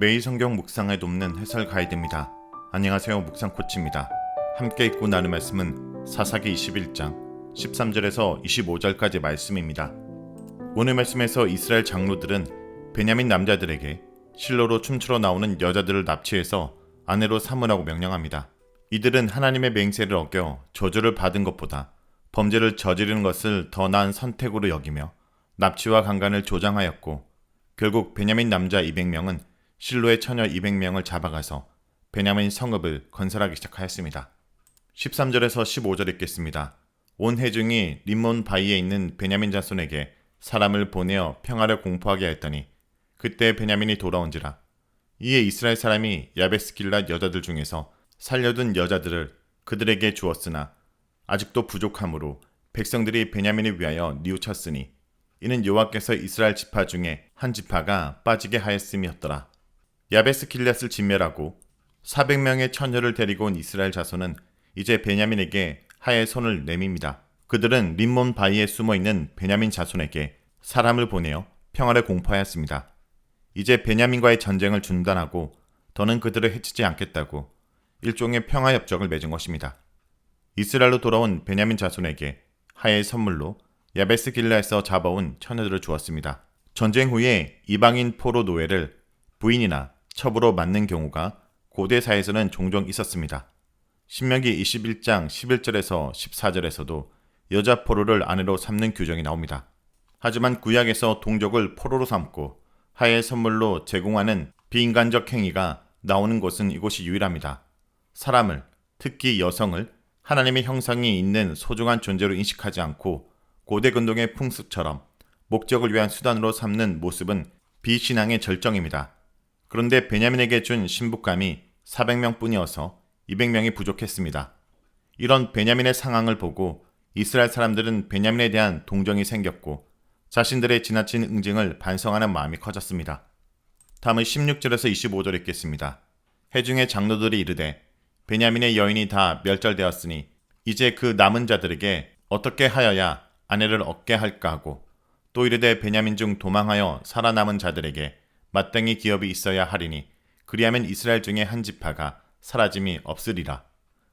매일 성경 묵상을 돕는 해설 가이드입니다. 안녕하세요. 묵상 코치입니다. 함께 읽고 나눌 말씀은 사사기 21장 13절에서 25절까지 말씀입니다. 오늘 말씀에서 이스라엘 장로들은 베냐민 남자들에게 실로로 춤추러 나오는 여자들을 납치해서 아내로 삼으라고 명령합니다. 이들은 하나님의 맹세를 어겨 저주를 받은 것보다 범죄를 저지르는 것을 더 나은 선택으로 여기며 납치와 강간을 조장하였고, 결국 베냐민 남자 200명은 실로의 처녀 200명을 잡아가서 베냐민 성읍을 건설하기 시작하였습니다. 13절에서 15절 읽겠습니다. 온 회중이 림몬 바위에 있는 베냐민 자손에게 사람을 보내어 평화를 공포하게 하였더니 그때 베냐민이 돌아온지라. 이에 이스라엘 사람이 야베스 길랏 여자들 중에서 살려둔 여자들을 그들에게 주었으나 아직도 부족함으로 백성들이 베냐민을 위하여 뉘우쳤으니 이는 여호와께서 이스라엘 지파 중에 한 지파가 빠지게 하였음이었더라. 야베스 길랏을 진멸하고 400명의 처녀를 데리고 온 이스라엘 자손은 이제 베냐민에게 하의 손을 내밉니다. 그들은 림몬 바위에 숨어있는 베냐민 자손에게 사람을 보내어 평화를 공포하였습니다. 이제 베냐민과의 전쟁을 중단하고 더는 그들을 해치지 않겠다고 일종의 평화협정을 맺은 것입니다. 이스라엘로 돌아온 베냐민 자손에게 하의 선물로 야베스 길라에서 잡아온 처녀들을 주었습니다. 전쟁 후에 이방인 포로 노예를 부인이나 첩으로 맞는 경우가 고대사에서는 종종 있었습니다. 신명기 21장 11절에서 14절에서도 여자 포로를 아내로 삼는 규정이 나옵니다. 하지만 구약에서 동족을 포로로 삼고 하의 선물로 제공하는 비인간적 행위가 나오는 곳은 이곳이 유일합니다. 사람을, 특히 여성을 하나님의 형상이 있는 소중한 존재로 인식하지 않고 고대 근동의 풍습처럼 목적을 위한 수단으로 삼는 모습은 비신앙의 절정입니다. 그런데 베냐민에게 준 신부감이 400명 뿐이어서 200명이 부족했습니다. 이런 베냐민의 상황을 보고 이스라엘 사람들은 베냐민에 대한 동정이 생겼고 자신들의 지나친 응징을 반성하는 마음이 커졌습니다. 다음은 16절에서 25절 읽겠습니다. 회중의 장로들이 이르되 베냐민의 여인이 다 멸절되었으니 이제 그 남은 자들에게 어떻게 하여야 아내를 얻게 할까 하고, 또 이르되 베냐민 중 도망하여 살아남은 자들에게 마땅히 기업이 있어야 하리니 그리하면 이스라엘 중에 한 지파가 사라짐이 없으리라.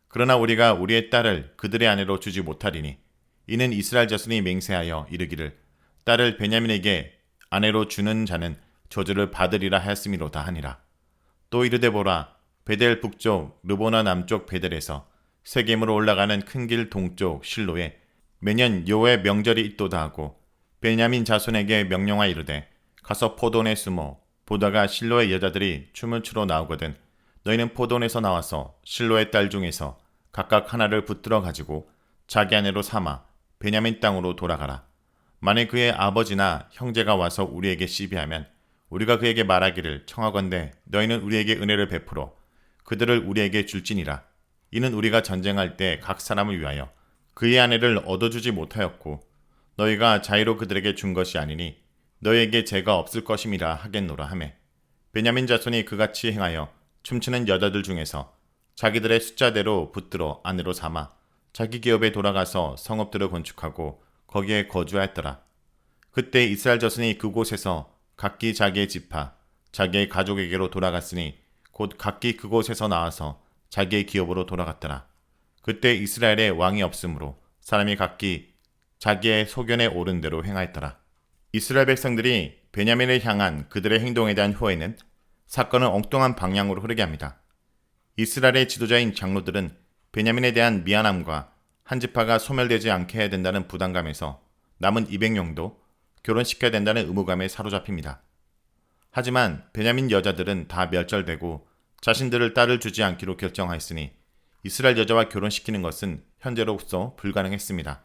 그러나 우리가 우리의 딸을 그들의 아내로 주지 못하리니 이는 이스라엘 자손이 맹세하여 이르기를 딸을 베냐민에게 아내로 주는 자는 저주를 받으리라 하였음이로다 하니라. 또 이르되 보라, 베델 북쪽 르보나 남쪽 베델에서 세겜으로 올라가는 큰 길 동쪽 실로에 매년 여호와의 명절이 있도다 하고 베냐민 자손에게 명령하여 이르되 가서 포도원에 숨어 보다가 실로의 여자들이 춤을 추러 나오거든 너희는 포도원에서 나와서 실로의 딸 중에서 각각 하나를 붙들어 가지고 자기 아내로 삼아 베냐민 땅으로 돌아가라. 만일 그의 아버지나 형제가 와서 우리에게 시비하면 우리가 그에게 말하기를 청하건대 너희는 우리에게 은혜를 베풀어 그들을 우리에게 줄지니라. 이는 우리가 전쟁할 때 각 사람을 위하여 그의 아내를 얻어주지 못하였고 너희가 자의로 그들에게 준 것이 아니니 너희에게 죄가 없을 것임이라 하겠노라 하매, 베냐민 자손이 그같이 행하여 춤추는 여자들 중에서 자기들의 숫자대로 붙들어 아내로 삼아 자기 기업에 돌아가서 성읍들을 건축하고 거기에 거주하였더라. 그때 이스라엘 자손이 그곳에서 각기 자기의 지파, 자기의 가족에게로 돌아갔으니 곧 각기 그곳에서 나와서 자기의 기업으로 돌아갔더라. 그때 이스라엘에 왕이 없으므로 사람이 각기 자기의 소견에 오른 대로 행하였더라. 이스라엘 백성들이 베냐민을 향한 그들의 행동에 대한 후에는 사건은 엉뚱한 방향으로 흐르게 합니다. 이스라엘의 지도자인 장로들은 베냐민에 대한 미안함과 한 지파가 소멸되지 않게 해야 된다는 부담감에서 남은 200명도 결혼시켜야 된다는 의무감에 사로잡힙니다. 하지만 베냐민 여자들은 다 멸절되고 자신들을 딸을 주지 않기로 결정하였으니 이스라엘 여자와 결혼시키는 것은 현재로서 불가능했습니다.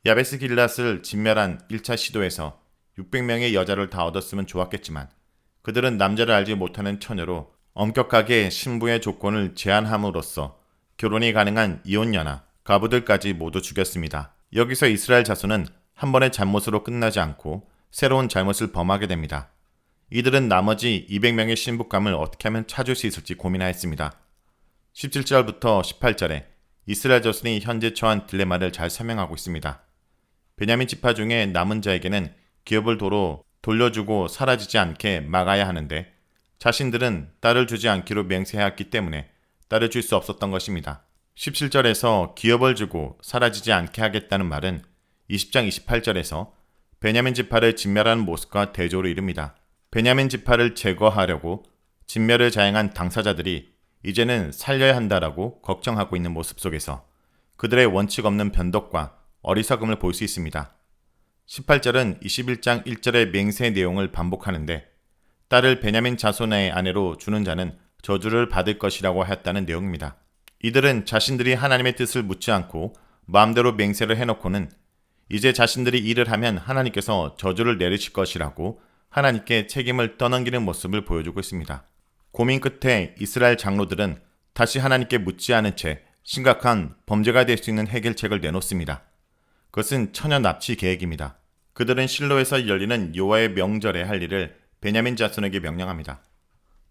야베스 길랏을 진멸한 1차 시도에서 600명의 여자를 다 얻었으면 좋았겠지만 그들은 남자를 알지 못하는 처녀로 엄격하게 신부의 조건을 제한함으로써 결혼이 가능한 이혼녀나 가부들까지 모두 죽였습니다. 여기서 이스라엘 자손은 한 번의 잘못으로 끝나지 않고 새로운 잘못을 범하게 됩니다. 이들은 나머지 200명의 신부감을 어떻게 하면 찾을 수 있을지 고민하였습니다. 17절부터 18절에 이스라엘 자손이 현재 처한 딜레마를 잘 설명하고 있습니다. 베냐민 지파 중에 남은 자에게는 기업을 도로 돌려주고 사라지지 않게 막아야 하는데 자신들은 딸을 주지 않기로 맹세해왔기 때문에 딸을 줄 수 없었던 것입니다. 17절에서 기업을 주고 사라지지 않게 하겠다는 말은 20장 28절에서 베냐민 지파를 진멸하는 모습과 대조를 이룹니다. 베냐민 지파를 제거하려고 진멸을 자행한 당사자들이 이제는 살려야 한다라고 걱정하고 있는 모습 속에서 그들의 원칙 없는 변덕과 어리석음을 볼 수 있습니다. 18절은 21장 1절의 맹세의 내용을 반복하는데 딸을 베냐민 자손의 아내로 주는 자는 저주를 받을 것이라고 하였다는 내용입니다. 이들은 자신들이 하나님의 뜻을 묻지 않고 마음대로 맹세를 해놓고는 이제 자신들이 일을 하면 하나님께서 저주를 내리실 것이라고 하나님께 책임을 떠넘기는 모습을 보여주고 있습니다. 고민 끝에 이스라엘 장로들은 다시 하나님께 묻지 않은 채 심각한 범죄가 될 수 있는 해결책을 내놓습니다. 그것은 처녀 납치 계획입니다. 그들은 실로에서 열리는 여호와의 명절에 할 일을 베냐민 자손에게 명령합니다.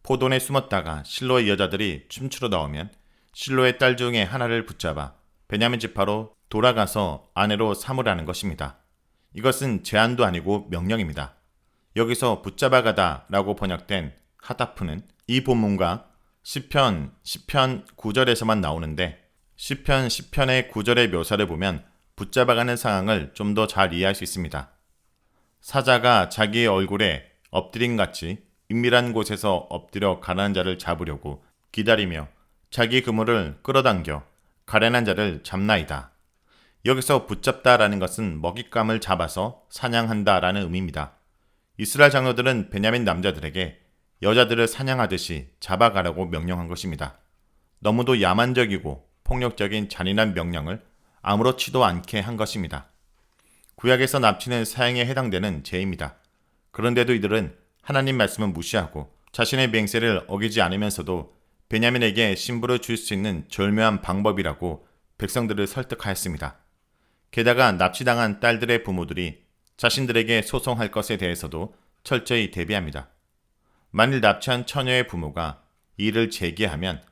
포도원에 숨었다가 실로의 여자들이 춤추러 나오면 실로의 딸 중에 하나를 붙잡아 베냐민 지파로 돌아가서 아내로 삼으라는 것입니다. 이것은 제안도 아니고 명령입니다. 여기서 붙잡아가다 라고 번역된 하다프는 이 본문과 시편 9절에서만 나오는데 시편 10편의 9절의 묘사를 보면 붙잡아가는 상황을 좀 더 잘 이해할 수 있습니다. 사자가 자기의 얼굴에 엎드림같이 은밀한 곳에서 엎드려 가난한 자를 잡으려고 기다리며 자기 그물을 끌어당겨 가련한 자를 잡나이다. 여기서 붙잡다라는 것은 먹잇감을 잡아서 사냥한다라는 의미입니다. 이스라엘 장로들은 베냐민 남자들에게 여자들을 사냥하듯이 잡아가라고 명령한 것입니다. 너무도 야만적이고 폭력적인 잔인한 명령을 아무렇지도 않게 한 것입니다. 구약에서 납치는 사형에 해당되는 죄입니다. 그런데도 이들은 하나님 말씀을 무시하고 자신의 맹세를 어기지 않으면서도 베냐민에게 신부를 줄 수 있는 절묘한 방법이라고 백성들을 설득하였습니다. 게다가 납치당한 딸들의 부모들이 자신들에게 소송할 것에 대해서도 철저히 대비합니다. 만일 납치한 처녀의 부모가 이를 제기하면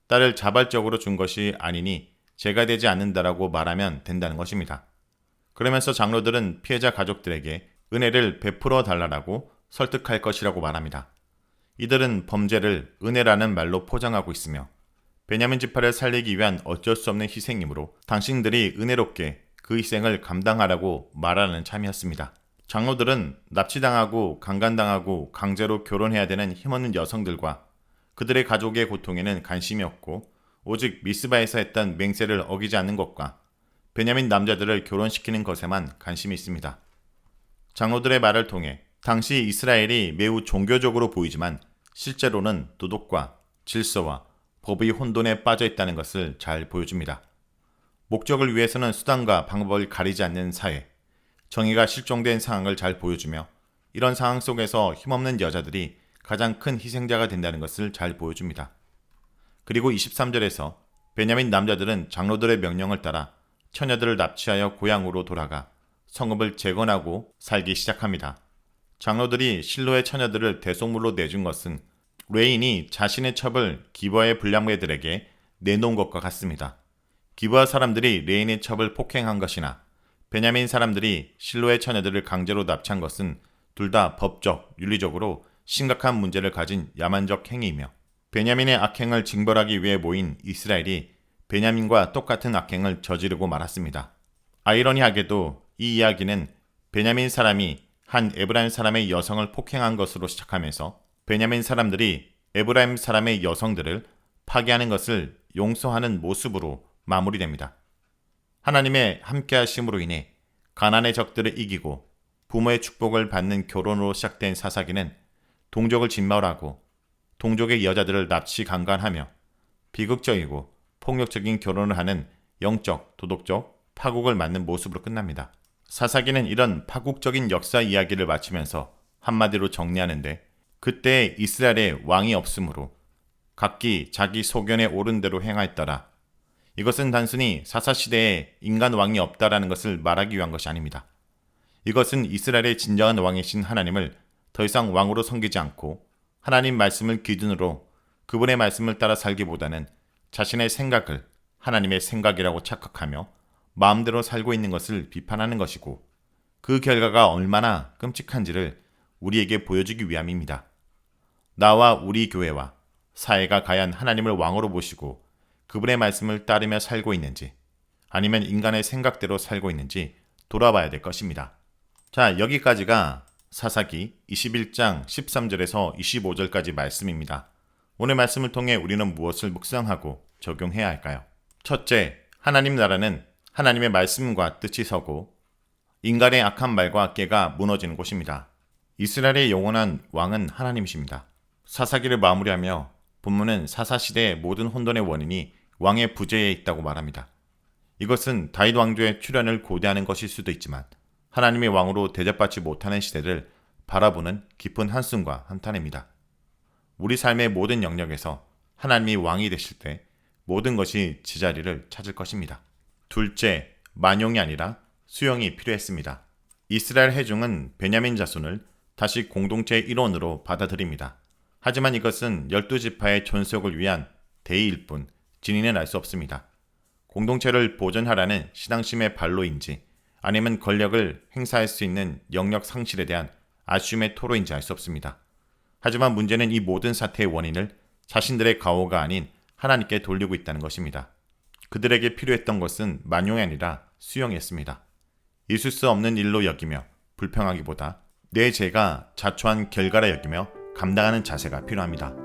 딸을 자발적으로 준 것이 아니니 죄가 되지 않는다라고 말하면 된다는 것입니다. 그러면서 장로들은 피해자 가족들에게 은혜를 베풀어 달라고 설득할 것이라고 말합니다. 이들은 범죄를 은혜라는 말로 포장하고 있으며 베냐민 지파를 살리기 위한 어쩔 수 없는 희생이므로 당신들이 은혜롭게 그 희생을 감당하라고 말하는 참이었습니다. 장로들은 납치당하고 강간당하고 강제로 결혼해야 되는 힘없는 여성들과 그들의 가족의 고통에는 관심이 없고 오직 미스바에서 했던 맹세를 어기지 않는 것과 베냐민 남자들을 결혼시키는 것에만 관심이 있습니다. 장로들의 말을 통해 당시 이스라엘이 매우 종교적으로 보이지만 실제로는 도덕과 질서와 법의 혼돈에 빠져 있다는 것을 잘 보여줍니다. 목적을 위해서는 수단과 방법을 가리지 않는 사회, 정의가 실종된 상황을 잘 보여주며 이런 상황 속에서 힘없는 여자들이 가장 큰 희생자가 된다는 것을 잘 보여줍니다. 그리고 23절에서 베냐민 남자들은 장로들의 명령을 따라 처녀들을 납치하여 고향으로 돌아가 성읍을 재건하고 살기 시작합니다. 장로들이 실로의 처녀들을 대속물로 내준 것은 레인이 자신의 첩을 기브아의 불량배들에게 내놓은 것과 같습니다. 기브아 사람들이 레인의 첩을 폭행한 것이나 베냐민 사람들이 실로의 처녀들을 강제로 납치한 것은 둘 다 법적, 윤리적으로 심각한 문제를 가진 야만적 행위이며 베냐민의 악행을 징벌하기 위해 모인 이스라엘이 베냐민과 똑같은 악행을 저지르고 말았습니다. 아이러니하게도 이 이야기는 베냐민 사람이 한 에브라임 사람의 여성을 폭행한 것으로 시작하면서 베냐민 사람들이 에브라임 사람의 여성들을 파괴하는 것을 용서하는 모습으로 마무리됩니다. 하나님의 함께하심으로 인해 가나안의 적들을 이기고 부모의 축복을 받는 결혼으로 시작된 사사기는 동족을 진멸하고 동족의 여자들을 납치 강간하며 비극적이고 폭력적인 결혼을 하는 영적, 도덕적 파국을 맞는 모습으로 끝납니다. 사사기는 이런 파국적인 역사 이야기를 마치면서 한마디로 정리하는데 그때 이스라엘에 왕이 없으므로 각기 자기 소견에 옳은 대로 행하였더라. 이것은 단순히 사사시대에 인간 왕이 없다라는 것을 말하기 위한 것이 아닙니다. 이것은 이스라엘의 진정한 왕이신 하나님을 더 이상 왕으로 섬기지 않고 하나님 말씀을 기준으로 그분의 말씀을 따라 살기보다는 자신의 생각을 하나님의 생각이라고 착각하며 마음대로 살고 있는 것을 비판하는 것이고 그 결과가 얼마나 끔찍한지를 우리에게 보여주기 위함입니다. 나와 우리 교회와 사회가 과연 하나님을 왕으로 모시고 그분의 말씀을 따르며 살고 있는지 아니면 인간의 생각대로 살고 있는지 돌아봐야 될 것입니다. 자, 여기까지가 사사기 21장 13절에서 25절까지 말씀입니다. 오늘 말씀을 통해 우리는 무엇을 묵상하고 적용해야 할까요? 첫째, 하나님 나라는 하나님의 말씀과 뜻이 서고 인간의 악한 말과 깨가 무너지는 곳입니다. 이스라엘의 영원한 왕은 하나님이십니다. 사사기를 마무리하며 본문은 사사시대의 모든 혼돈의 원인이 왕의 부재에 있다고 말합니다. 이것은 다윗 왕조의 출현을 고대하는 것일 수도 있지만 하나님의 왕으로 대접받지 못하는 시대를 바라보는 깊은 한숨과 한탄입니다. 우리 삶의 모든 영역에서 하나님이 왕이 되실 때 모든 것이 제자리를 찾을 것입니다. 둘째, 만용이 아니라 수용이 필요했습니다. 이스라엘 회중은 베냐민 자손을 다시 공동체의 일원으로 받아들입니다. 하지만 이것은 12지파의 존속을 위한 대의일 뿐 진리는 알 수 없습니다. 공동체를 보존하라는 신앙심의 발로인지 아니면 권력을 행사할 수 있는 영역 상실에 대한 아쉬움의 토로인지 알 수 없습니다. 하지만 문제는 이 모든 사태의 원인을 자신들의 가오가 아닌 하나님께 돌리고 있다는 것입니다. 그들에게 필요했던 것은 만용이 아니라 수용이었습니다. 있을 수 없는 일로 여기며 불평하기보다 내 죄가 자초한 결과라 여기며 감당하는 자세가 필요합니다.